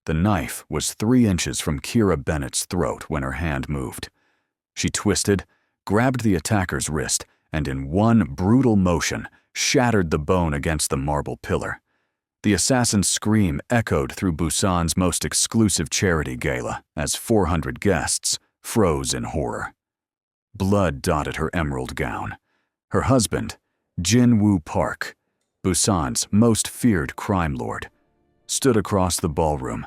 The knife was 3 inches from Kira Bennett's throat when her hand moved. She twisted, grabbed the attacker's wrist, and in one brutal motion, shattered the bone against the marble pillar. The assassin's scream echoed through Busan's most exclusive charity gala as 400 guests froze in horror. Blood dotted her emerald gown. Her husband, Jin-Woo Park, Busan's most feared crime lord, stood across the ballroom,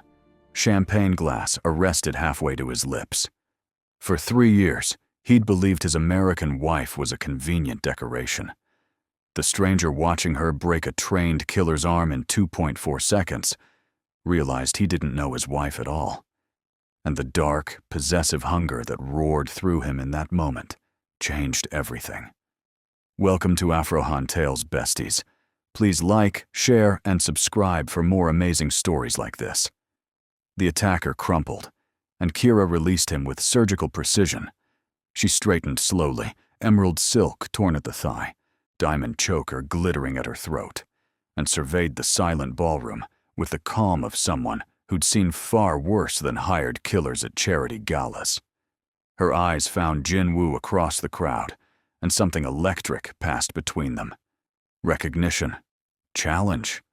champagne glass arrested halfway to his lips. For 3 years, he'd believed his American wife was a convenient decoration. The stranger watching her break a trained killer's arm in 2.4 seconds realized he didn't know his wife at all. And the dark, possessive hunger that roared through him in that moment changed everything. Welcome to Afrohan Tales, besties. Please like, share, and subscribe for more amazing stories like this. The attacker crumpled, and Kira released him with surgical precision. She straightened slowly, emerald silk torn at the thigh, diamond choker glittering at her throat, and surveyed the silent ballroom with the calm of someone who'd seen far worse than hired killers at charity galas. Her eyes found Jin-Woo across the crowd, and something electric passed between them. Recognition, challenge,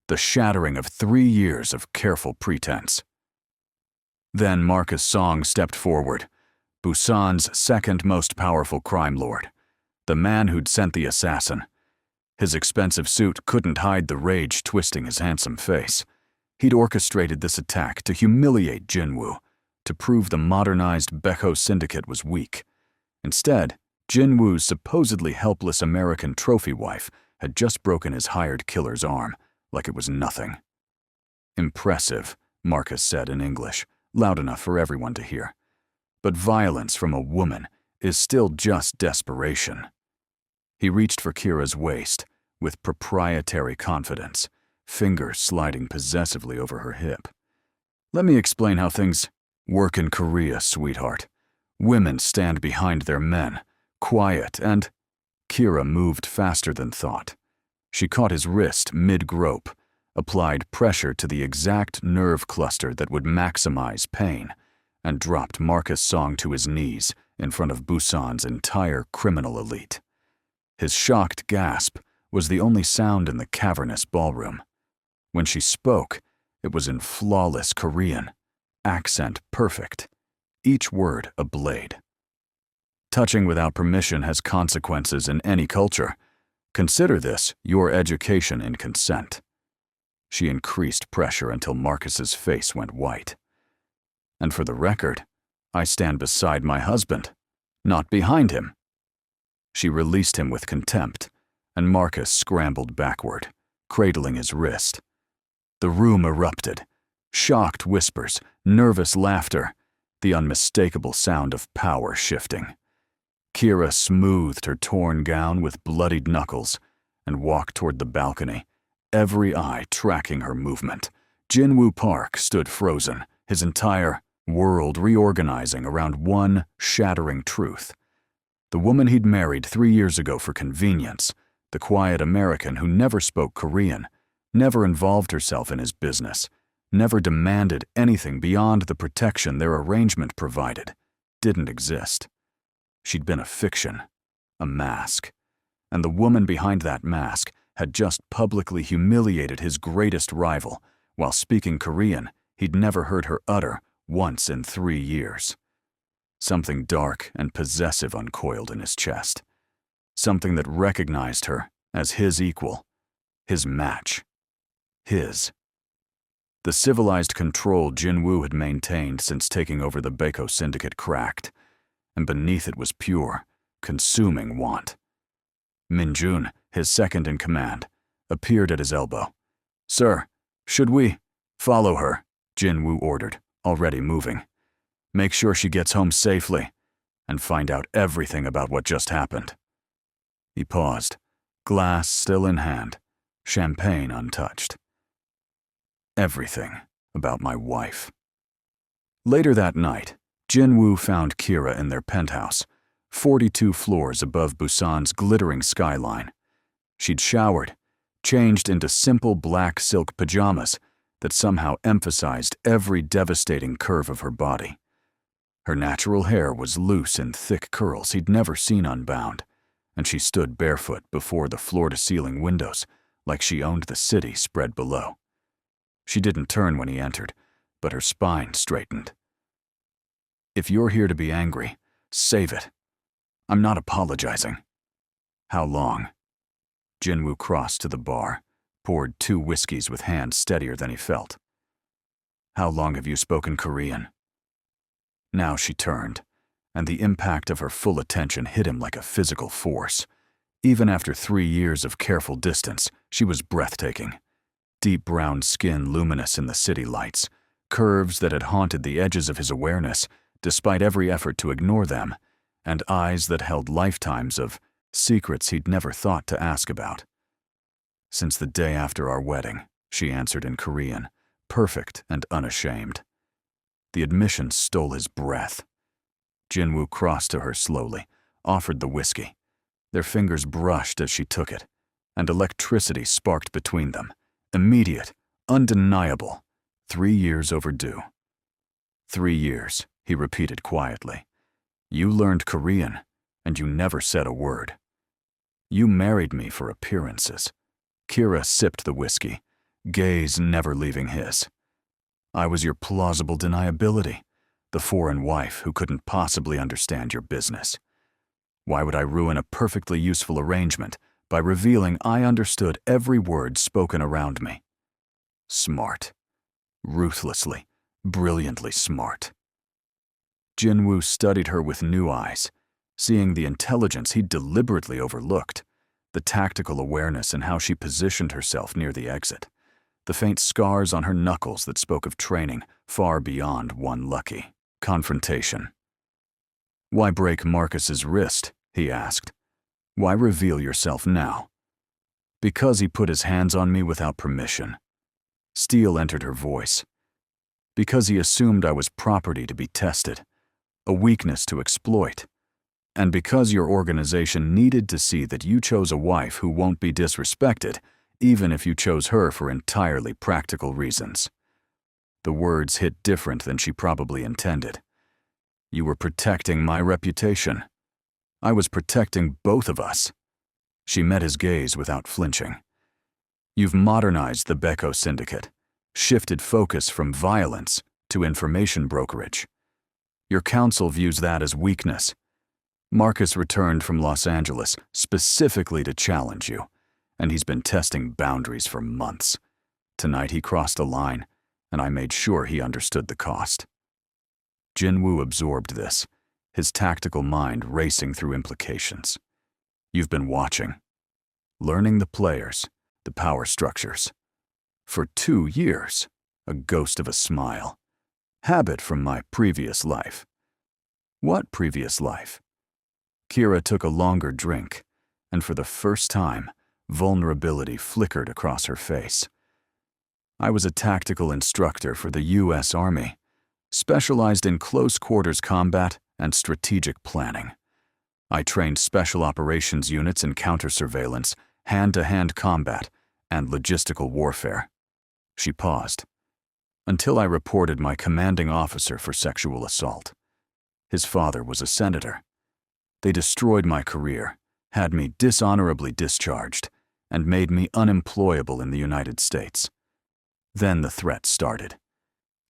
the shattering of 3 years of careful pretense. Then Marcus Song stepped forward, Busan's second most powerful crime lord, the man who'd sent the assassin. His expensive suit couldn't hide the rage twisting his handsome face. He'd orchestrated this attack to humiliate Jin-Woo, to prove the modernized Beko syndicate was weak. Instead, Jin-Woo's supposedly helpless American trophy wife had just broken his hired killer's arm, like it was nothing. Impressive, Marcus said in English, loud enough for everyone to hear. But violence from a woman is still just desperation. He reached for Kira's waist with proprietary confidence, fingers sliding possessively over her hip. Let me explain how things work in Korea, sweetheart. Women stand behind their men, quiet and… Kira moved faster than thought. She caught his wrist mid-grope, applied pressure to the exact nerve cluster that would maximize pain, and dropped Marcus Song to his knees in front of Busan's entire criminal elite. His shocked gasp was the only sound in the cavernous ballroom. When she spoke, it was in flawless Korean, accent perfect, each word a blade. Touching without permission has consequences in any culture. Consider this your education in consent. She increased pressure until Marcus's face went white. And for the record, I stand beside my husband, not behind him. She released him with contempt, and Marcus scrambled backward, cradling his wrist. The room erupted. Shocked whispers, nervous laughter, the unmistakable sound of power shifting. Kira smoothed her torn gown with bloodied knuckles and walked toward the balcony, every eye tracking her movement. Jin-Woo Park stood frozen, his entire world reorganizing around one shattering truth. The woman he'd married 3 years ago for convenience, the quiet American who never spoke Korean, never involved herself in his business, never demanded anything beyond the protection their arrangement provided, didn't exist. She'd been a fiction, a mask, and the woman behind that mask had just publicly humiliated his greatest rival while speaking Korean he'd never heard her utter once in 3 years. Something dark and possessive uncoiled in his chest, something that recognized her as his equal, his match, his. The civilized control Jin-Woo had maintained since taking over the Beko syndicate cracked, and beneath it was pure, consuming want. Min-jun, his second in command, appeared at his elbow. "Sir, should we…" "Follow her," Jin-Woo ordered, already moving. "Make sure she gets home safely, and find out everything about what just happened." He paused, glass still in hand, champagne untouched. "Everything about my wife." Later that night, Jin-Woo found Kira in their penthouse, 42 floors above Busan's glittering skyline. She'd showered, changed into simple black silk pajamas, that somehow emphasized every devastating curve of her body. Her natural hair was loose in thick curls he'd never seen unbound, and she stood barefoot before the floor-to-ceiling windows like she owned the city spread below. She didn't turn when he entered, but her spine straightened. "If you're here to be angry, save it. I'm not apologizing." "How long?" Jin-Woo crossed to the bar, poured 2 whiskeys with hands steadier than he felt. "How long have you spoken Korean?" Now she turned, and the impact of her full attention hit him like a physical force. Even after 3 years of careful distance, she was breathtaking. Deep brown skin luminous in the city lights, curves that had haunted the edges of his awareness despite every effort to ignore them, and eyes that held lifetimes of secrets he'd never thought to ask about. "Since the day after our wedding," she answered in Korean, perfect and unashamed. The admission stole his breath. Jin-Woo crossed to her slowly, offered the whiskey. Their fingers brushed as she took it, and electricity sparked between them. Immediate, undeniable, 3 years overdue. 3 years, he repeated quietly. "You learned Korean, and you never said a word. You married me for appearances." Kira sipped the whiskey, gaze never leaving his. "I was your plausible deniability, the foreign wife who couldn't possibly understand your business. Why would I ruin a perfectly useful arrangement by revealing I understood every word spoken around me? Smart. Ruthlessly, brilliantly smart." Jin-Woo studied her with new eyes, seeing the intelligence he'd deliberately overlooked, the tactical awareness in how she positioned herself near the exit, the faint scars on her knuckles that spoke of training far beyond one lucky confrontation. "Why break Marcus's wrist?" he asked. "Why reveal yourself now?" "Because he put his hands on me without permission." Steel entered her voice. "Because he assumed I was property to be tested, a weakness to exploit. And because your organization needed to see that you chose a wife who won't be disrespected, even if you chose her for entirely practical reasons." The words hit different than she probably intended. "You were protecting my reputation. I was protecting both of us." She met his gaze without flinching. "You've modernized the Beko syndicate, shifted focus from violence to information brokerage. Your council views that as weakness. Marcus returned from Los Angeles specifically to challenge you, and he's been testing boundaries for months. Tonight he crossed a line, and I made sure he understood the cost." Jin-Woo absorbed this, his tactical mind racing through implications. "You've been watching, learning the players, the power structures. For 2 years, a ghost of a smile. Habit from my previous life." "What previous life?" Kira took a longer drink, and for the first time, vulnerability flickered across her face. "I was a tactical instructor for the U.S. Army, specialized in close-quarters combat and strategic planning. I trained special operations units in counter-surveillance, hand-to-hand combat, and logistical warfare." She paused. "Until I reported my commanding officer for sexual assault. His father was a senator. They destroyed my career, had me dishonorably discharged, and made me unemployable in the United States. Then the threat started.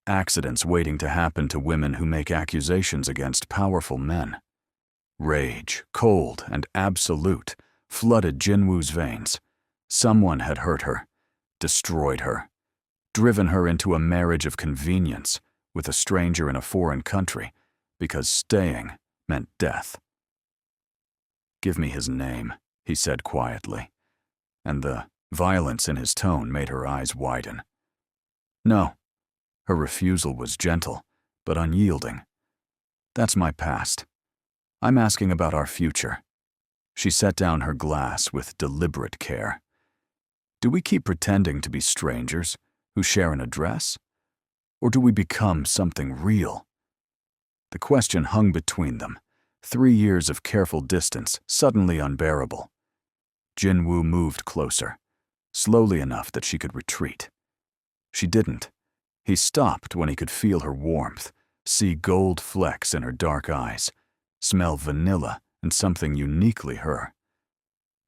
Accidents waiting to happen to women who make accusations against powerful men. Rage, cold and absolute, flooded Jin-Woo's veins. Someone had hurt her, destroyed her, driven her into a marriage of convenience with a stranger in a foreign country, because staying meant death." "Give me his name," he said quietly, and the violence in his tone made her eyes widen. "No." Her refusal was gentle, but unyielding. "That's my past. I'm asking about our future." She set down her glass with deliberate care. "Do we keep pretending to be strangers who share an address? Or do we become something real?" The question hung between them, 3 years of careful distance suddenly unbearable. Jin-Woo moved closer, slowly enough that she could retreat. She didn't. He stopped when he could feel her warmth, see gold flecks in her dark eyes, smell vanilla and something uniquely her.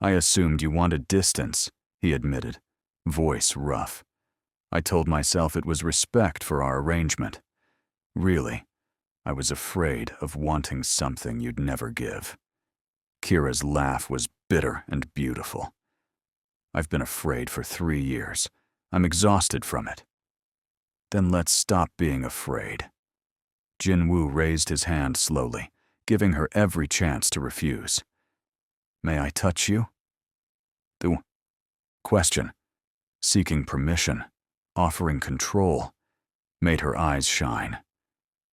I assumed you wanted distance, he admitted, voice rough. I told myself it was respect for our arrangement. Really, I was afraid of wanting something you'd never give. Kira's laugh was bitter and beautiful. I've been afraid for 3 years. I'm exhausted from it. Then let's stop being afraid. Jin-Woo raised his hand slowly, giving her every chance to refuse. May I touch you? The question, seeking permission, offering control, made her eyes shine.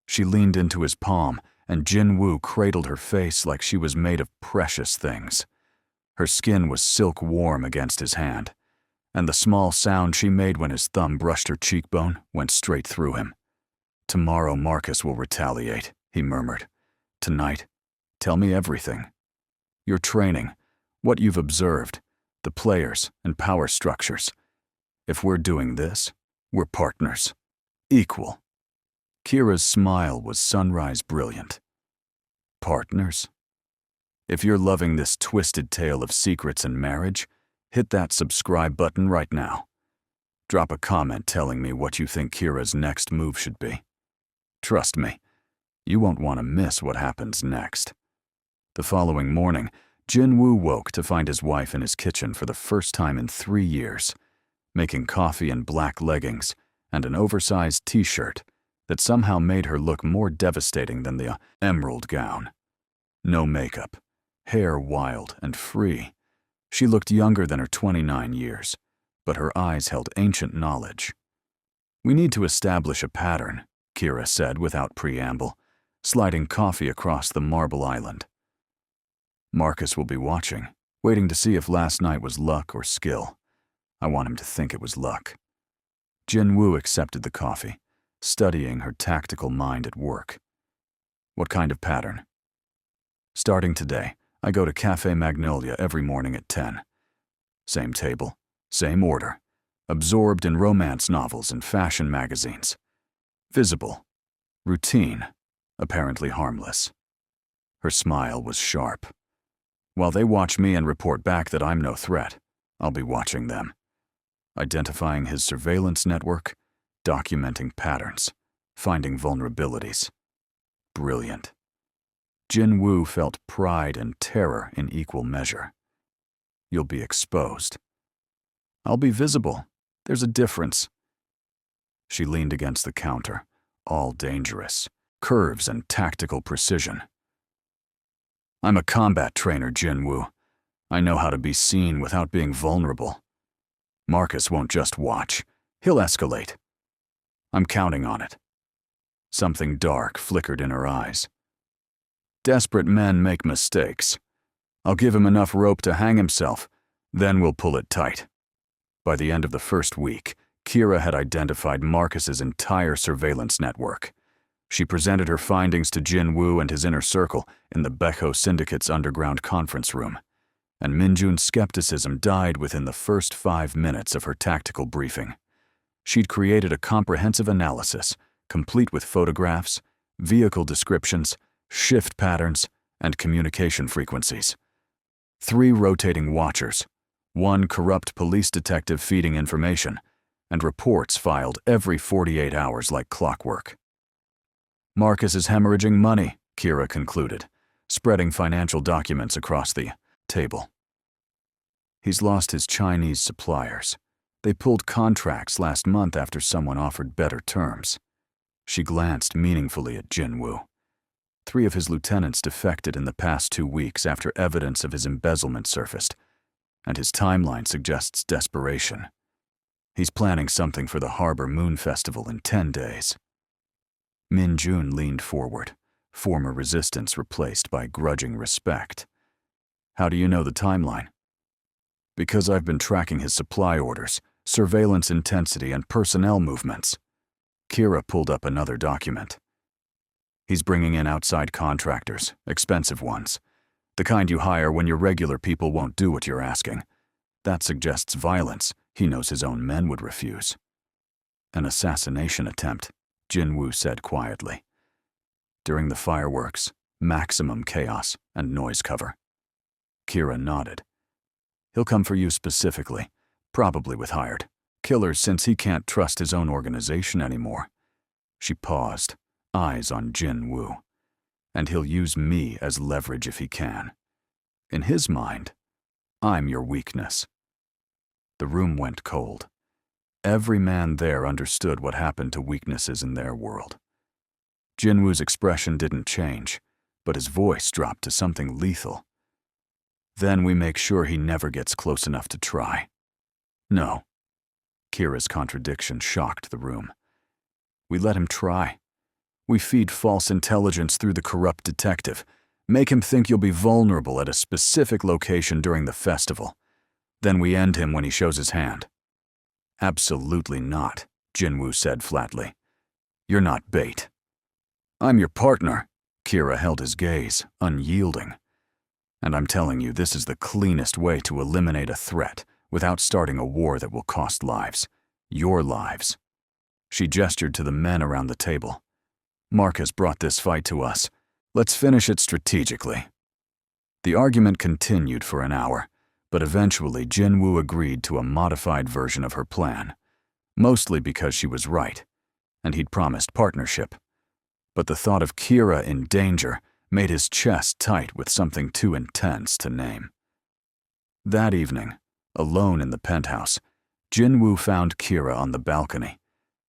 She leaned into his palm, and Jin-Woo cradled her face like she was made of precious things. Her skin was silk warm against his hand, and the small sound she made when his thumb brushed her cheekbone went straight through him. Tomorrow Marcus will retaliate, he murmured. Tonight, tell me everything. Your training, what you've observed, the players and power structures. If we're doing this, we're partners. Equal. Kira's smile was sunrise brilliant. Partners? If you're loving this twisted tale of secrets and marriage, hit that subscribe button right now. Drop a comment telling me what you think Kira's next move should be. Trust me, you won't want to miss what happens next. The following morning, Jin-Woo woke to find his wife in his kitchen for the first time in 3 years, making coffee in black leggings and an oversized t-shirt that somehow made her look more devastating than the emerald gown. No makeup, hair wild and free. She looked younger than her 29 years, but her eyes held ancient knowledge. We need to establish a pattern, Kira said without preamble, sliding coffee across the marble island. Marcus will be watching, waiting to see if last night was luck or skill. I want him to think it was luck. Jin-Woo accepted the coffee, studying her tactical mind at work. What kind of pattern? Starting today, I go to Cafe Magnolia every morning at 10. Same table, same order, absorbed in romance novels and fashion magazines. Visible, routine, apparently harmless. Her smile was sharp. While they watch me and report back that I'm no threat, I'll be watching them. Identifying his surveillance network, documenting patterns, finding vulnerabilities. Brilliant. Jin-Woo felt pride and terror in equal measure. You'll be exposed. I'll be visible. There's a difference. She leaned against the counter, all dangerous, curves and tactical precision. I'm a combat trainer, Jin-Woo. I know how to be seen without being vulnerable. Marcus won't just watch. He'll escalate. I'm counting on it. Something dark flickered in her eyes. Desperate men make mistakes. I'll give him enough rope to hang himself, then we'll pull it tight. By the end of the first week, Kira had identified Marcus's entire surveillance network. She presented her findings to Jin-Woo and his inner circle in the Becho Syndicate's underground conference room, and Minjun's skepticism died within the first 5 minutes of her tactical briefing. She'd created a comprehensive analysis, complete with photographs, vehicle descriptions, shift patterns, and communication frequencies. 3 rotating watchers, 1 corrupt police detective feeding information, and reports filed every 48 hours like clockwork. Marcus is hemorrhaging money, Kira concluded, spreading financial documents across the table. He's lost his Chinese suppliers. They pulled contracts last month after someone offered better terms. She glanced meaningfully at Jin-Woo. 3 of his lieutenants defected in the past 2 weeks after evidence of his embezzlement surfaced, and his timeline suggests desperation. He's planning something for the Harbor Moon Festival in 10 days. Min-jun leaned forward, former resistance replaced by grudging respect. How do you know the timeline? Because I've been tracking his supply orders, surveillance intensity, and personnel movements. Kira pulled up another document. He's bringing in outside contractors, expensive ones. The kind you hire when your regular people won't do what you're asking. That suggests violence he knows his own men would refuse. An assassination attempt, Jin-Woo said quietly. During the fireworks, maximum chaos and noise cover. Kira nodded. He'll come for you specifically, probably with hired killers since he can't trust his own organization anymore. She paused, eyes on Jin-Woo. And he'll use me as leverage if he can. In his mind, I'm your weakness. The room went cold. Every man there understood what happened to weaknesses in their world. Jin-Woo's expression didn't change, but his voice dropped to something lethal. Then we make sure he never gets close enough to try. No. Kira's contradiction shocked the room. We let him try. We feed false intelligence through the corrupt detective, make him think you'll be vulnerable at a specific location during the festival. Then we end him when he shows his hand. Absolutely not, Jin-Woo said flatly. You're not bait. I'm your partner. Kira held his gaze, unyielding. And I'm telling you, this is the cleanest way to eliminate a threat without starting a war that will cost lives. Your lives. She gestured to the men around the table. Mark has brought this fight to us. Let's finish it strategically. The argument continued for an hour, but eventually Jin-Woo agreed to a modified version of her plan, mostly because she was right, and he'd promised partnership. But the thought of Kira in danger made his chest tight with something too intense to name. That evening, alone in the penthouse, Jin-Woo found Kira on the balcony,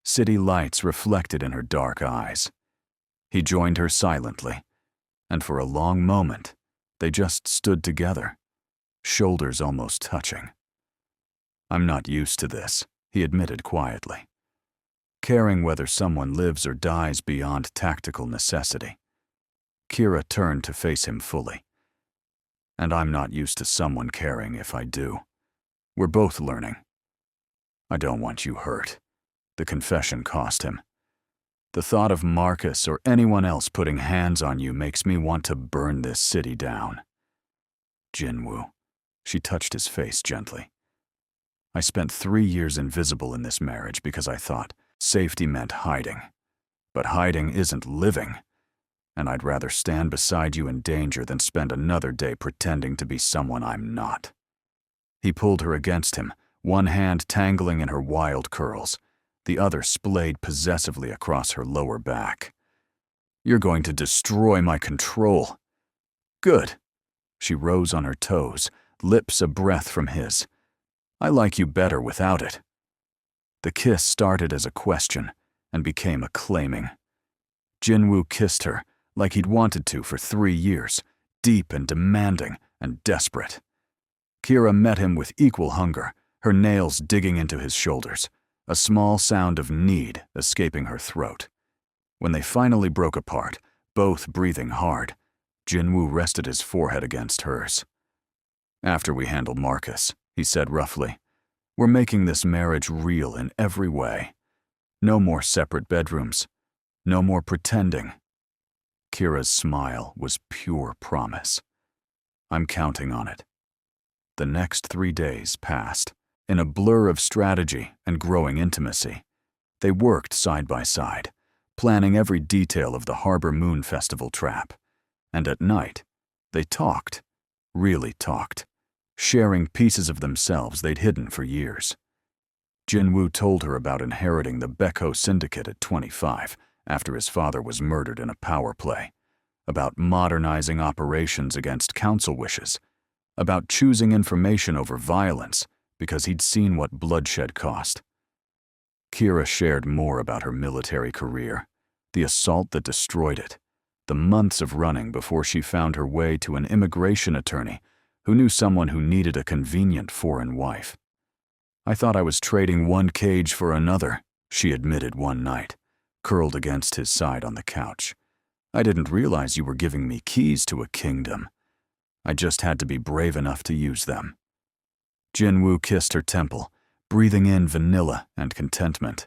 city lights reflected in her dark eyes. He joined her silently, and for a long moment, they just stood together, shoulders almost touching. I'm not used to this, he admitted quietly. Caring whether someone lives or dies beyond tactical necessity. Kira turned to face him fully. And I'm not used to someone caring if I do. We're both learning. I don't want you hurt. The confession cost him. The thought of Marcus or anyone else putting hands on you makes me want to burn this city down. Jin-Woo. She touched his face gently. I spent 3 years invisible in this marriage because I thought safety meant hiding. But hiding isn't living. And I'd rather stand beside you in danger than spend another day pretending to be someone I'm not. He pulled her against him, one hand tangling in her wild curls, the other splayed possessively across her lower back. You're going to destroy my control. Good. She rose on her toes, lips a breath from his. I like you better without it. The kiss started as a question and became a claiming. Jin-Woo kissed her like he'd wanted to for 3 years, deep and demanding and desperate. Kira met him with equal hunger, her nails digging into his shoulders, a small sound of need escaping her throat. When they finally broke apart, both breathing hard, Jin-Woo rested his forehead against hers. After we handle Marcus, he said roughly, we're making this marriage real in every way. No more separate bedrooms. No more pretending. Kira's smile was pure promise. I'm counting on it. The next 3 days passed, in a blur of strategy and growing intimacy. They worked side by side, planning every detail of the Harbor Moon Festival trap. And at night, they talked, really talked, sharing pieces of themselves they'd hidden for years. Jin-Woo told her about inheriting the Beko syndicate at 25 after his father was murdered in a power play, about modernizing operations against council wishes, about choosing information over violence because he'd seen what bloodshed cost. Kira shared more about her military career, the assault that destroyed it, the months of running before she found her way to an immigration attorney who knew someone who needed a convenient foreign wife. I thought I was trading one cage for another, she admitted one night, curled against his side on the couch. I didn't realize you were giving me keys to a kingdom. I just had to be brave enough to use them. Jin-Woo kissed her temple, breathing in vanilla and contentment.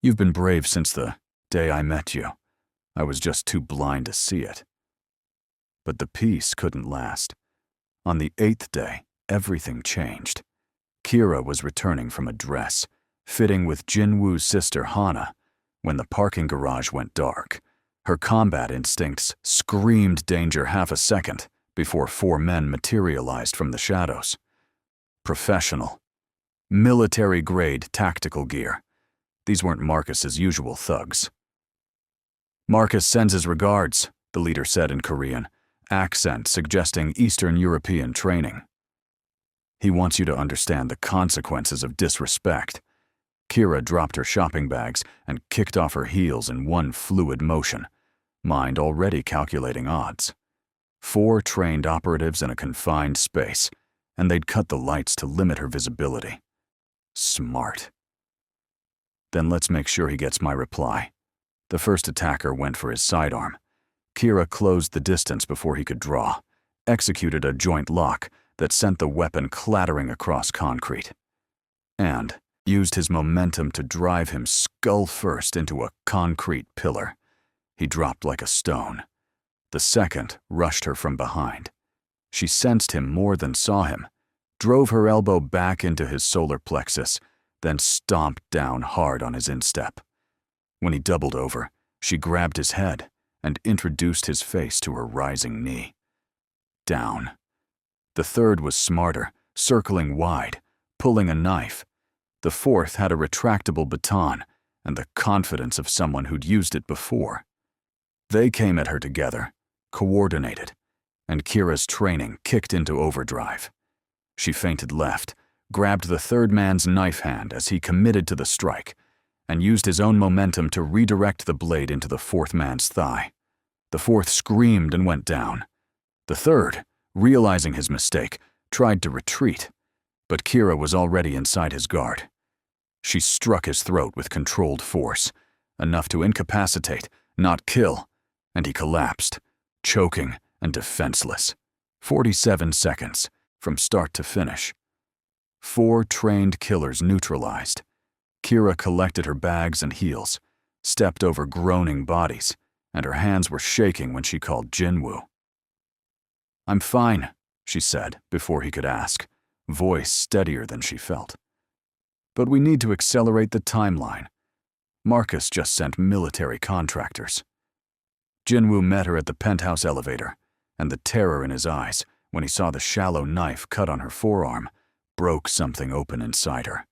You've been brave since the day I met you. I was just too blind to see it. But the peace couldn't last. On the 8th day, everything changed. Kira was returning from a dress, fitting with Jin-Woo's sister Hana, when the parking garage went dark. Her combat instincts screamed danger half a second before 4 men materialized from the shadows. Professional, military-grade tactical gear. These weren't Marcus's usual thugs. "Marcus sends his regards," the leader said in Korean, accent suggesting Eastern European training. "He wants you to understand the consequences of disrespect." Kira dropped her shopping bags and kicked off her heels in one fluid motion, mind already calculating odds. 4 trained operatives in a confined space, and they'd cut the lights to limit her visibility. Smart. "Then let's make sure he gets my reply." The first attacker went for his sidearm. Kira closed the distance before he could draw, executed a joint lock that sent the weapon clattering across concrete, and used his momentum to drive him skull first into a concrete pillar. He dropped like a stone. The second rushed her from behind. She sensed him more than saw him, drove her elbow back into his solar plexus, then stomped down hard on his instep. When he doubled over, she grabbed his head and introduced his face to her rising knee. Down. The third was smarter, circling wide, pulling a knife. The fourth had a retractable baton and the confidence of someone who'd used it before. They came at her together, coordinated, and Kira's training kicked into overdrive. She feinted left, grabbed the third man's knife hand as he committed to the strike, and used his own momentum to redirect the blade into the fourth man's thigh. The fourth screamed and went down. The third, realizing his mistake, tried to retreat, but Kira was already inside his guard. She struck his throat with controlled force, enough to incapacitate, not kill, and he collapsed, choking and defenseless. 47 seconds, from start to finish. 4 trained killers neutralized. Kira collected her bags and heels, stepped over groaning bodies, and her hands were shaking when she called Jin-Woo. "I'm fine," she said before he could ask, voice steadier than she felt. "But we need to accelerate the timeline. Marcus just sent military contractors." Jin-Woo met her at the penthouse elevator, and the terror in his eyes when he saw the shallow knife cut on her forearm broke something open inside her.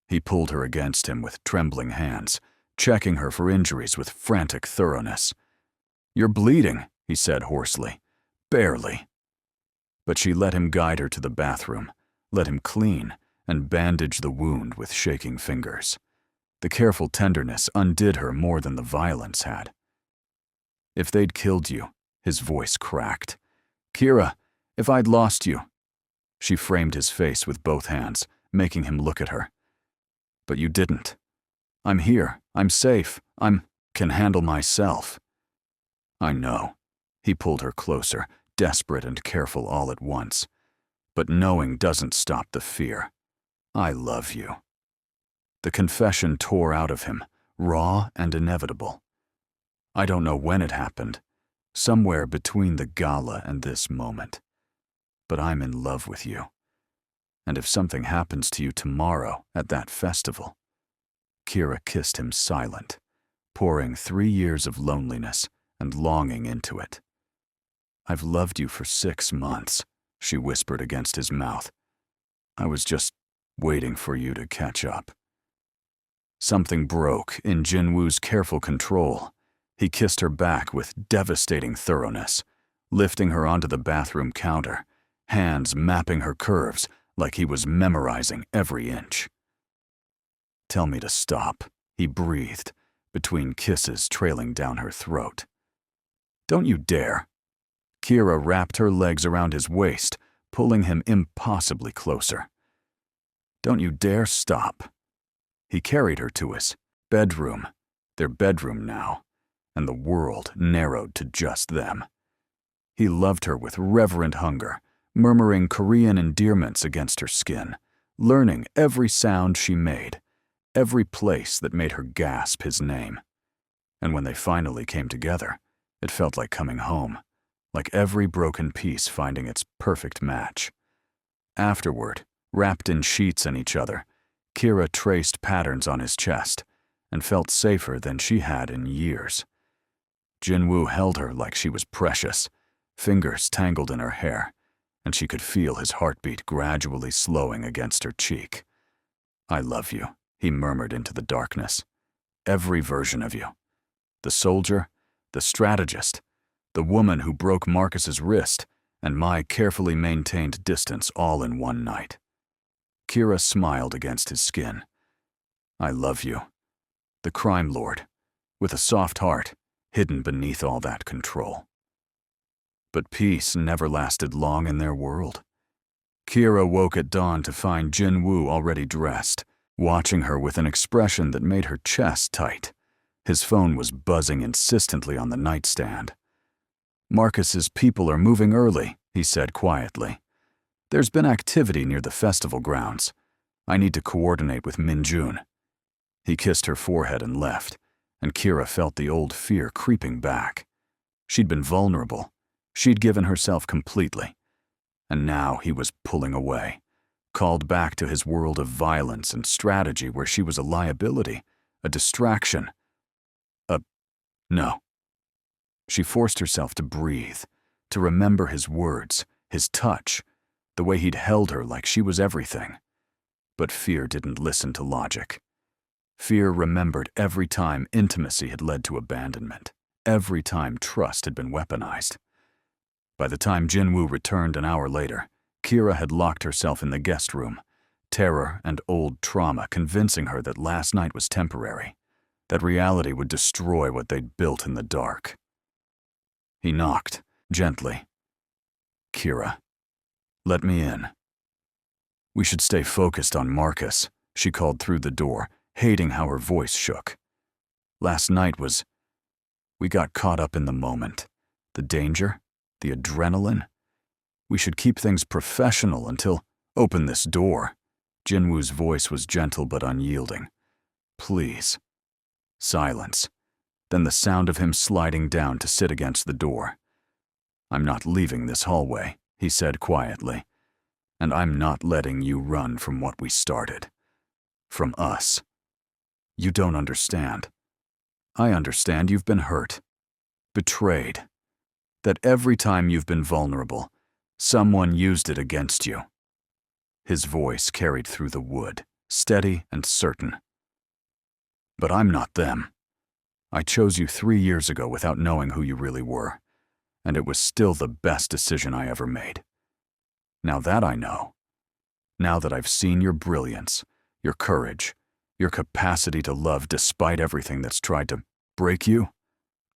He pulled her against him with trembling hands, checking her for injuries with frantic thoroughness. "You're bleeding," he said hoarsely. "Barely." But she let him guide her to the bathroom, let him clean, and bandage the wound with shaking fingers. The careful tenderness undid her more than the violence had. "If they'd killed you," his voice cracked. "Kira, if I'd lost you." She framed his face with both hands, making him look at her. "But you didn't. I'm here. I'm safe. Can handle myself." "I know." He pulled her closer, desperate and careful all at once. "But knowing doesn't stop the fear. I love you." The confession tore out of him, raw and inevitable. "I don't know when it happened, somewhere between the gala and this moment. But I'm in love with you. And if something happens to you tomorrow at that festival..." Kira kissed him silent, pouring 3 years of loneliness and longing into it. "I've loved you for 6 months, she whispered against his mouth. "I was just waiting for you to catch up." Something broke in Jin-Woo's careful control. He kissed her back with devastating thoroughness, lifting her onto the bathroom counter, hands mapping her curves like he was memorizing every inch. "Tell me to stop," he breathed, between kisses trailing down her throat. "Don't you dare." Kira wrapped her legs around his waist, pulling him impossibly closer. "Don't you dare stop." He carried her to his bedroom, their bedroom now, and the world narrowed to just them. He loved her with reverent hunger, murmuring Korean endearments against her skin, learning every sound she made, every place that made her gasp his name. And when they finally came together, it felt like coming home, like every broken piece finding its perfect match. Afterward, wrapped in sheets and each other, Kira traced patterns on his chest and felt safer than she had in years. Jin-Woo held her like she was precious, fingers tangled in her hair, and she could feel his heartbeat gradually slowing against her cheek. "I love you," he murmured into the darkness. "Every version of you. The soldier, the strategist, the woman who broke Marcus's wrist, and my carefully maintained distance all in one night." Kira smiled against his skin. "I love you. The crime lord, with a soft heart, hidden beneath all that control." But peace never lasted long in their world. Kira woke at dawn to find Jin-Woo already dressed, watching her with an expression that made her chest tight. His phone was buzzing insistently on the nightstand. "Marcus's people are moving early," he said quietly. "There's been activity near the festival grounds. I need to coordinate with Min-jun." He kissed her forehead and left, and Kira felt the old fear creeping back. She'd been vulnerable. She'd given herself completely. And now he was pulling away, called back to his world of violence and strategy where she was a liability, a distraction. No. She forced herself to breathe, to remember his words, his touch, the way he'd held her like she was everything. But fear didn't listen to logic. Fear remembered every time intimacy had led to abandonment, every time trust had been weaponized. By the time Jin-Woo returned an hour later, Kira had locked herself in the guest room, terror and old trauma convincing her that last night was temporary, that reality would destroy what they'd built in the dark. He knocked, gently. "Kira, let me in." "We should stay focused on Marcus," she called through the door, hating how her voice shook. "Last night was... we got caught up in the moment. The danger, the adrenaline. We should keep things professional until... Open this door." Jin-Woo's voice was gentle but unyielding. "Please." Silence. Then the sound of him sliding down to sit against the door. "I'm not leaving this hallway," he said quietly. "And I'm not letting you run from what we started. From us. You don't understand. I understand you've been hurt. Betrayed. That every time you've been vulnerable, someone used it against you." His voice carried through the wood, steady and certain. "But I'm not them. I chose you 3 years ago without knowing who you really were, and it was still the best decision I ever made. Now that I know, now that I've seen your brilliance, your courage, your capacity to love despite everything that's tried to break you,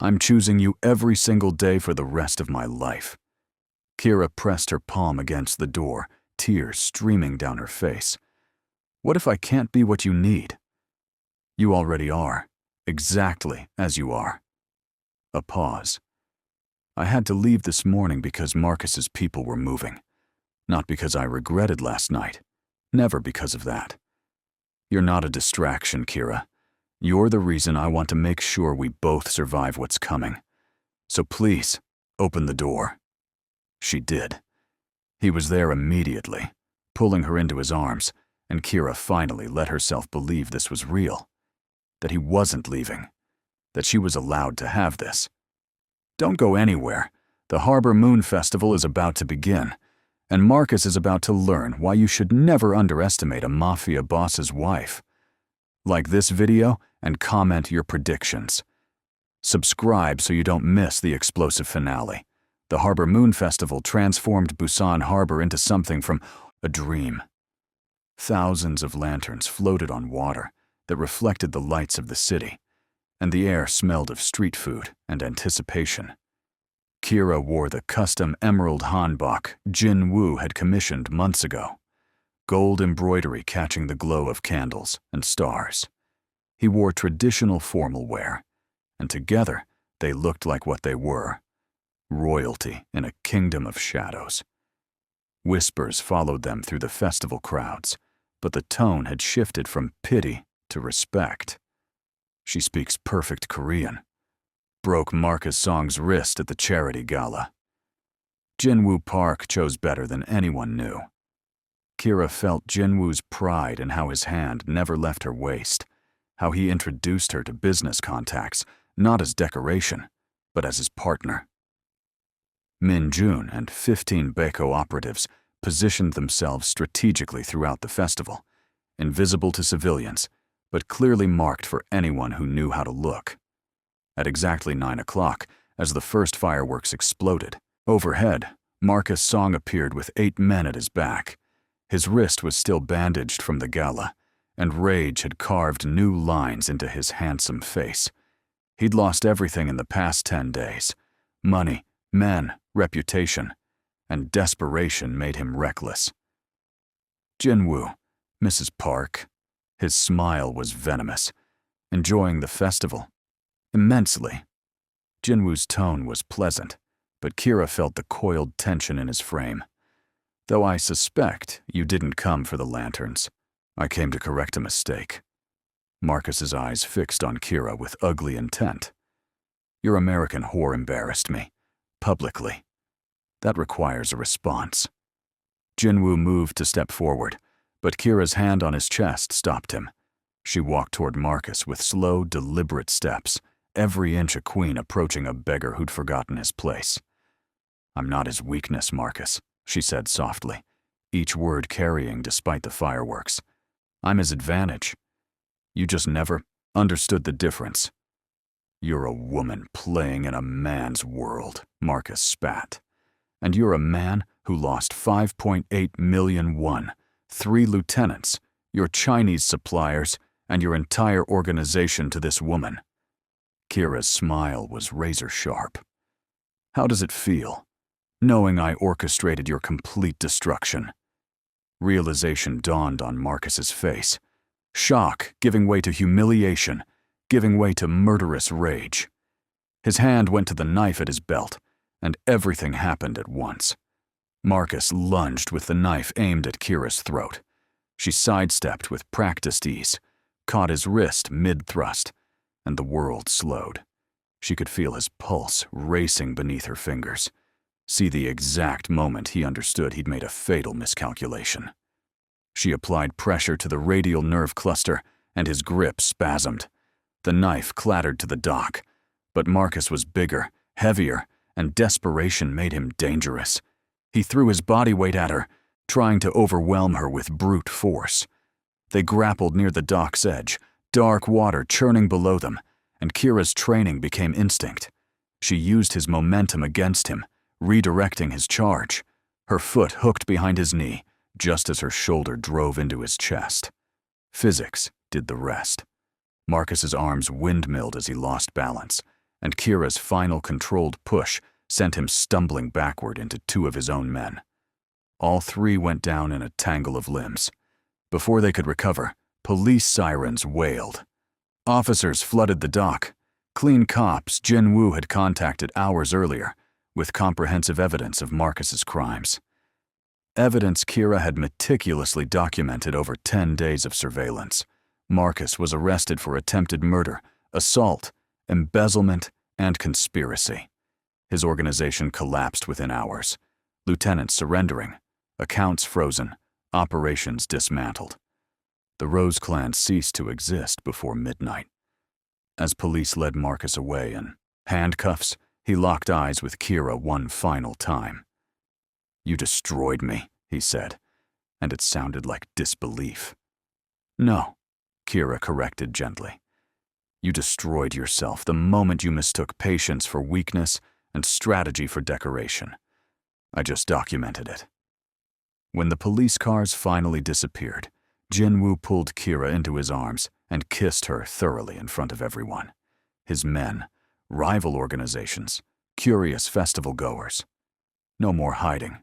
I'm choosing you every single day for the rest of my life." Kira pressed her palm against the door, tears streaming down her face. "What if I can't be what you need? You already are, exactly as you are." A pause. "I had to leave this morning because Marcus's people were moving. Not because I regretted last night. Never because of that. You're not a distraction, Kira. You're the reason I want to make sure we both survive what's coming. So please, open the door." She did. He was there immediately, pulling her into his arms, and Kira finally let herself believe this was real. That he wasn't leaving. That she was allowed to have this. "Don't go anywhere. The Harbor Moon Festival is about to begin, and Marcus is about to learn why you should never underestimate a Mafia boss's wife. Like this video and comment your predictions. Subscribe so you don't miss the explosive finale. The Harbor Moon Festival transformed Busan Harbor into something from a dream." Thousands of lanterns floated on water that reflected the lights of the city, and the air smelled of street food and anticipation. Kira wore the custom emerald hanbok Jin-Woo had commissioned months ago, gold embroidery catching the glow of candles and stars. He wore traditional formal wear, and together they looked like what they were, royalty in a kingdom of shadows. Whispers followed them through the festival crowds, but the tone had shifted from pity to respect. "She speaks perfect Korean. Broke Marcus Song's wrist at the charity gala. Jin-Woo Park chose better than anyone knew. Kira felt Jin-Woo's pride in how his hand never left her waist, how he introduced her to business contacts, not as decoration, but as his partner. Min-Jun and 15 Baeko operatives positioned themselves strategically throughout the festival, invisible to civilians, but clearly marked for anyone who knew how to look. At exactly 9 o'clock, as the first fireworks exploded, overhead, Marcus Song appeared with 8 men at his back. His wrist was still bandaged from the gala, and rage had carved new lines into his handsome face. He'd lost everything in the past 10 days. Money, men, reputation, and desperation made him reckless. Jin-Woo, Mrs. Park. His smile was venomous. Enjoying the festival? Immensely. Jin-Woo's tone was pleasant, but Kira felt the coiled tension in his frame. Though I suspect you didn't come for the lanterns. I came to correct a mistake. Marcus's eyes fixed on Kira with ugly intent. Your American whore embarrassed me. Publicly. That requires a response. Jin-Woo moved to step forward, but Kira's hand on his chest stopped him. She walked toward Marcus with slow, deliberate steps, every inch a queen approaching a beggar who'd forgotten his place. I'm not his weakness, Marcus, she said softly, each word carrying despite the fireworks. I'm his advantage. You just never understood the difference. You're a woman playing in a man's world, Marcus spat. And you're a man who lost 5.8 million won, 3 lieutenants, your Chinese suppliers, and your entire organization to this woman. Kira's smile was razor sharp. How does it feel, knowing I orchestrated your complete destruction? Realization dawned on Marcus's face. Shock giving way to humiliation, giving way to murderous rage. His hand went to the knife at his belt, and everything happened at once. Marcus lunged with the knife aimed at Kira's throat. She sidestepped with practiced ease, caught his wrist mid-thrust, and the world slowed. She could feel his pulse racing beneath her fingers, see the exact moment he understood he'd made a fatal miscalculation. She applied pressure to the radial nerve cluster, and his grip spasmed. The knife clattered to the dock, but Marcus was bigger, heavier, and desperation made him dangerous. He threw his body weight at her, trying to overwhelm her with brute force. They grappled near the dock's edge, dark water churning below them, and Kira's training became instinct. She used his momentum against him, redirecting his charge. Her foot hooked behind his knee, just as her shoulder drove into his chest. Physics did the rest. Marcus's arms windmilled as he lost balance, and Kira's final controlled push sent him stumbling backward into 2 of his own men. All 3 went down in a tangle of limbs. Before they could recover, police sirens wailed. Officers flooded the dock. Clean cops Jin-Woo had contacted hours earlier, with comprehensive evidence of Marcus's crimes. Evidence Kira had meticulously documented over 10 days of surveillance. Marcus was arrested for attempted murder, assault, embezzlement, and conspiracy. His organization collapsed within hours. Lieutenants surrendering, accounts frozen, operations dismantled. The Rose Clan ceased to exist before midnight. As police led Marcus away in handcuffs, he locked eyes with Kira one final time. You destroyed me, he said, and it sounded like disbelief. No, Kira corrected gently. You destroyed yourself the moment you mistook patience for weakness and strategy for decoration. I just documented it. When the police cars finally disappeared, Jin-Woo pulled Kira into his arms and kissed her thoroughly in front of everyone. His men, rival organizations, curious festival goers. No more hiding.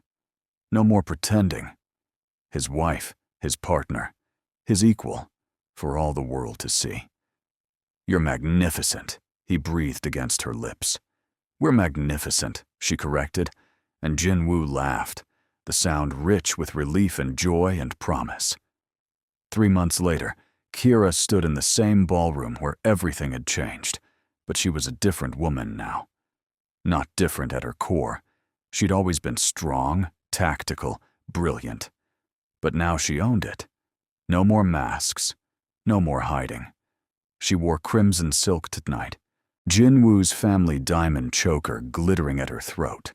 No more pretending. His wife, his partner, his equal, for all the world to see. You're magnificent, he breathed against her lips. We're magnificent, she corrected, and Jin-Woo laughed, the sound rich with relief and joy and promise. 3 months later, Kira stood in the same ballroom where everything had changed, but she was a different woman now. Not different at her core. She'd always been strong, tactical, brilliant. But now she owned it. No more masks, no more hiding. She wore crimson silk tonight, Jin-Woo's family diamond choker glittering at her throat,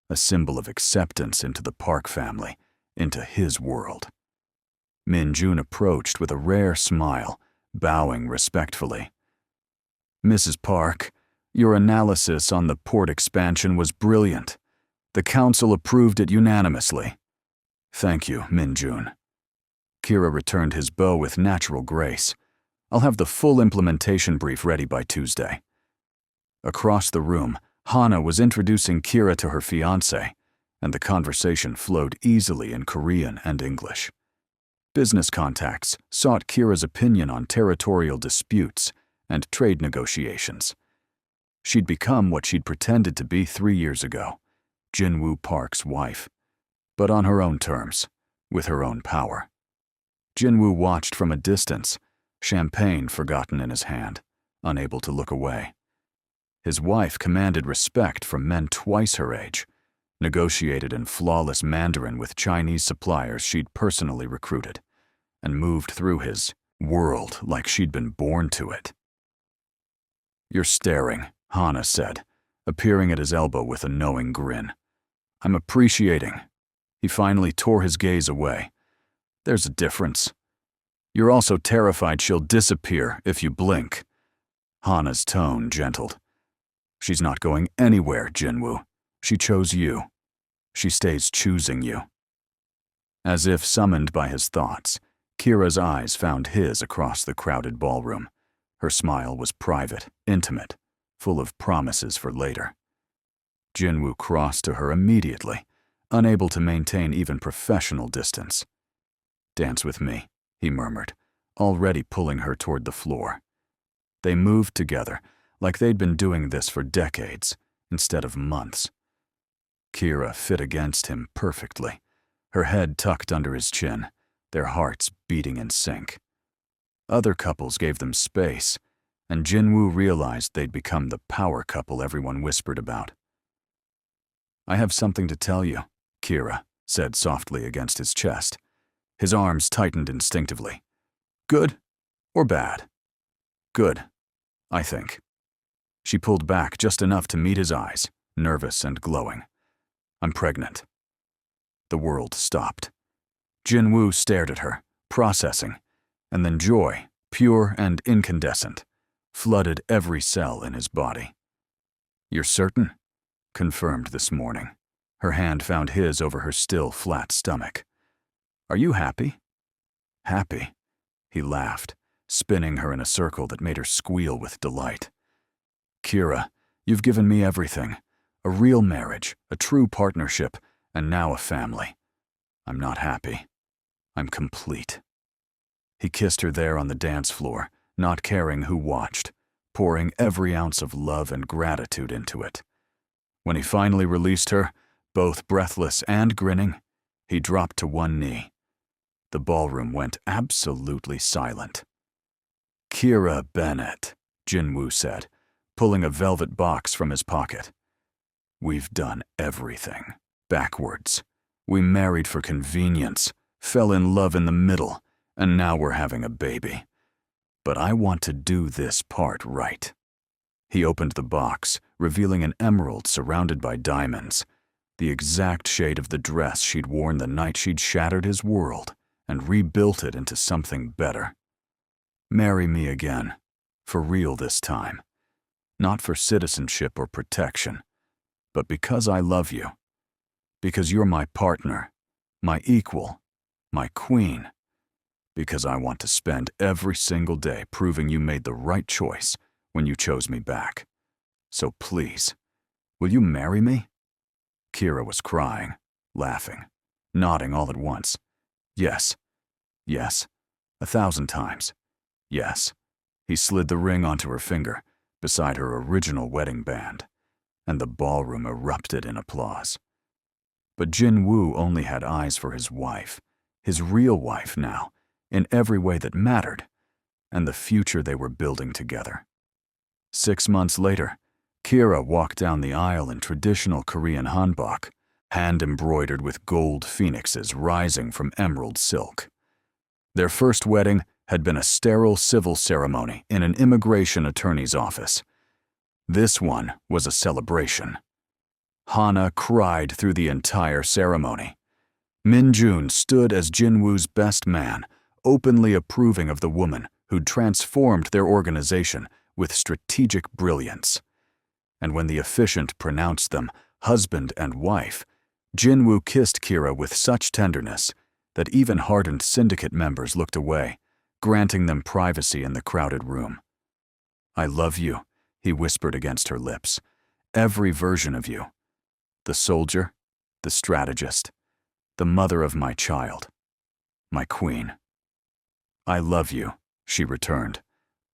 a symbol of acceptance into the Park family, into his world. Min-jun approached with a rare smile, bowing respectfully. "Mrs. Park, your analysis on the port expansion was brilliant. The council approved it unanimously." "Thank you, Min-jun." Kira returned his bow with natural grace. "I'll have the full implementation brief ready by Tuesday." Across the room, Hana was introducing Kira to her fiancé, and the conversation flowed easily in Korean and English. Business contacts sought Kira's opinion on territorial disputes and trade negotiations. She'd become what she'd pretended to be 3 years ago, Jin-Woo Park's wife, but on her own terms, with her own power. Jin-Woo watched from a distance, champagne forgotten in his hand, unable to look away. His wife commanded respect from men twice her age, negotiated in flawless Mandarin with Chinese suppliers she'd personally recruited, and moved through his world like she'd been born to it. "You're staring," Hana said, appearing at his elbow with a knowing grin. "I'm appreciating." He finally tore his gaze away. "There's a difference. You're also terrified she'll disappear if you blink." Hana's tone gentled. "She's not going anywhere, Jin-Woo. She chose you. She stays choosing you." As if summoned by his thoughts, Kira's eyes found his across the crowded ballroom. Her smile was private, intimate, full of promises for later. Jin-Woo crossed to her immediately, unable to maintain even professional distance. "Dance with me," he murmured, already pulling her toward the floor. They moved together, like they'd been doing this for decades, instead of months. Kira fit against him perfectly, her head tucked under his chin, their hearts beating in sync. Other couples gave them space, and Jin-Woo realized they'd become the power couple everyone whispered about. "I have something to tell you," Kira said softly against his chest. His arms tightened instinctively. "Good or bad?" "Good, I think." She pulled back just enough to meet his eyes, nervous and glowing. "I'm pregnant." The world stopped. Jin-Woo stared at her, processing, and then joy, pure and incandescent, flooded every cell in his body. "You're certain?" Confirmed this morning. Her hand found his over her still flat stomach. "Are you happy?" "Happy?" He laughed, spinning her in a circle that made her squeal with delight. "Kira, you've given me everything. A real marriage, a true partnership, and now a family. I'm not happy. I'm complete." He kissed her there on the dance floor, not caring who watched, pouring every ounce of love and gratitude into it. When he finally released her, both breathless and grinning, he dropped to one knee. The ballroom went absolutely silent. "Kira Bennett," Jin-Woo said, pulling a velvet box from his pocket. "We've done everything. Backwards. We married for convenience, fell in love in the middle, and now we're having a baby. But I want to do this part right." He opened the box, revealing an emerald surrounded by diamonds, the exact shade of the dress she'd worn the night she'd shattered his world and rebuilt it into something better. "Marry me again, for real this time. Not for citizenship or protection, but because I love you. Because you're my partner, my equal, my queen. Because I want to spend every single day proving you made the right choice when you chose me back. So please, will you marry me?" Kira was crying, laughing, nodding all at once. "Yes, yes, 1,000 times. Yes." He slid the ring onto her finger, beside her original wedding band, and the ballroom erupted in applause. But Jin-Woo only had eyes for his wife, his real wife now, in every way that mattered, and the future they were building together. 6 months later, Kira walked down the aisle in traditional Korean hanbok, hand embroidered with gold phoenixes rising from emerald silk. Their first wedding had been a sterile civil ceremony in an immigration attorney's office. This one was a celebration. Hana cried through the entire ceremony. Min-jun stood as Jin-Woo's best man, openly approving of the woman who'd transformed their organization with strategic brilliance. And when the officiant pronounced them husband and wife, Jin-Woo kissed Kira with such tenderness that even hardened syndicate members looked away, granting them privacy in the crowded room. "I love you," he whispered against her lips. "Every version of you. The soldier, the strategist, the mother of my child, my queen." "I love you," she returned,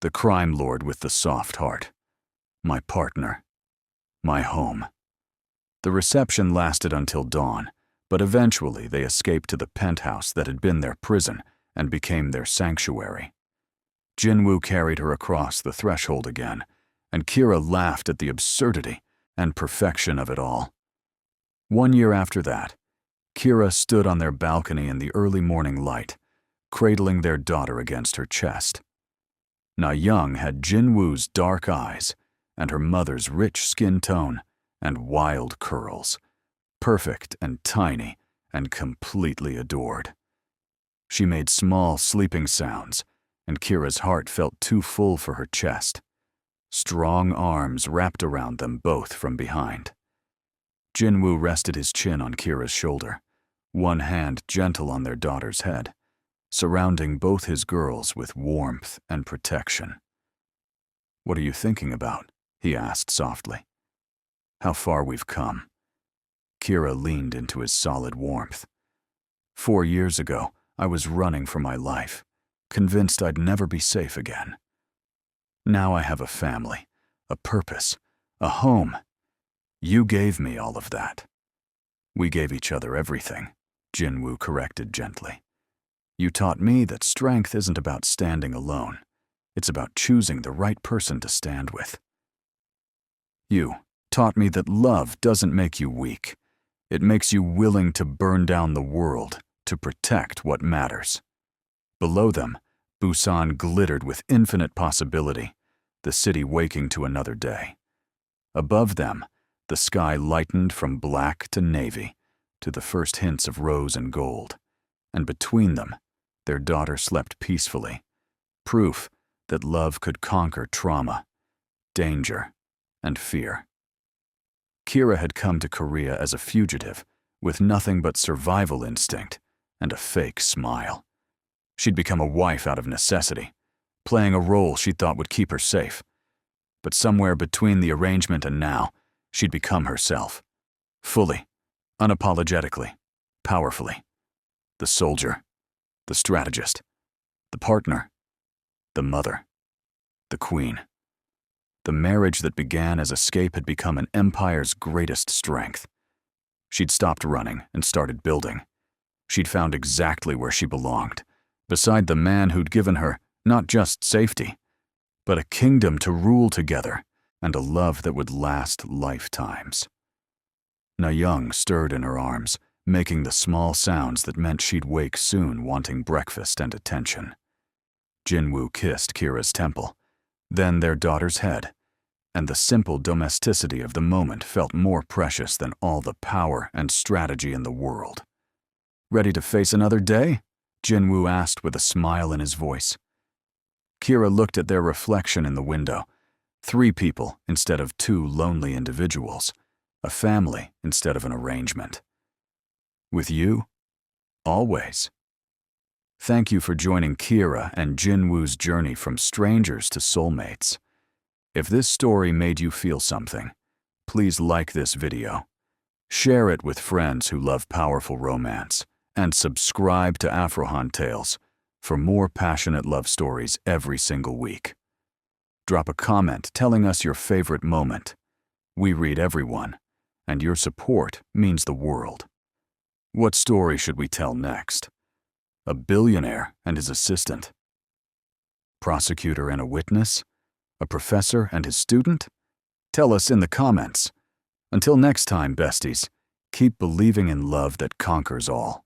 the crime lord with the soft heart. "My partner, my home." The reception lasted until dawn, but eventually they escaped to the penthouse that had been their prison and became their sanctuary. Jin-Woo carried her across the threshold again, and Kira laughed at the absurdity and perfection of it all. 1 year after that, Kira stood on their balcony in the early morning light, cradling their daughter against her chest. Na-young had Jin-Woo's dark eyes and her mother's rich skin tone and wild curls, perfect and tiny and completely adored. She made small sleeping sounds, and Kira's heart felt too full for her chest. Strong arms wrapped around them both from behind. Jin-Woo rested his chin on Kira's shoulder, one hand gentle on their daughter's head, surrounding both his girls with warmth and protection. "What are you thinking about?" he asked softly. "How far we've come." Kira leaned into his solid warmth. 4 years ago, I was running for my life, convinced I'd never be safe again. Now I have a family, a purpose, a home. You gave me all of that." "We gave each other everything," Jin-Woo corrected gently. "You taught me that strength isn't about standing alone. It's about choosing the right person to stand with. You taught me that love doesn't make you weak. It makes you willing to burn down the world to protect what matters." Below them, Busan glittered with infinite possibility, the city waking to another day. Above them, the sky lightened from black to navy, to the first hints of rose and gold, and between them, their daughter slept peacefully, proof that love could conquer trauma, danger, and fear. Kira had come to Korea as a fugitive, with nothing but survival instinct and a fake smile. She'd become a wife out of necessity, playing a role she thought would keep her safe. But somewhere between the arrangement and now, she'd become herself. Fully, unapologetically, powerfully. The soldier, the strategist, the partner, the mother, the queen. The marriage that began as escape had become an empire's greatest strength. She'd stopped running and started building. She'd found exactly where she belonged, beside the man who'd given her not just safety, but a kingdom to rule together and a love that would last lifetimes. Na-young stirred in her arms, making the small sounds that meant she'd wake soon wanting breakfast and attention. Jin-Woo kissed Kira's temple, then their daughter's head, and the simple domesticity of the moment felt more precious than all the power and strategy in the world. "Ready to face another day?" Jin-Woo asked with a smile in his voice. Kira looked at their reflection in the window. 3 people instead of 2 lonely individuals, a family instead of an arrangement. "With you, always." Thank you for joining Kira and Jin-Woo's journey from strangers to soulmates. If this story made you feel something, please like this video, share it with friends who love powerful romance, and subscribe to Afrohan Tales for more passionate love stories every single week. Drop a comment telling us your favorite moment. We read everyone, and your support means the world. What story should we tell next? A billionaire and his assistant? Prosecutor and a witness? A professor and his student? Tell us in the comments. Until next time, besties, Keep believing in love that conquers all.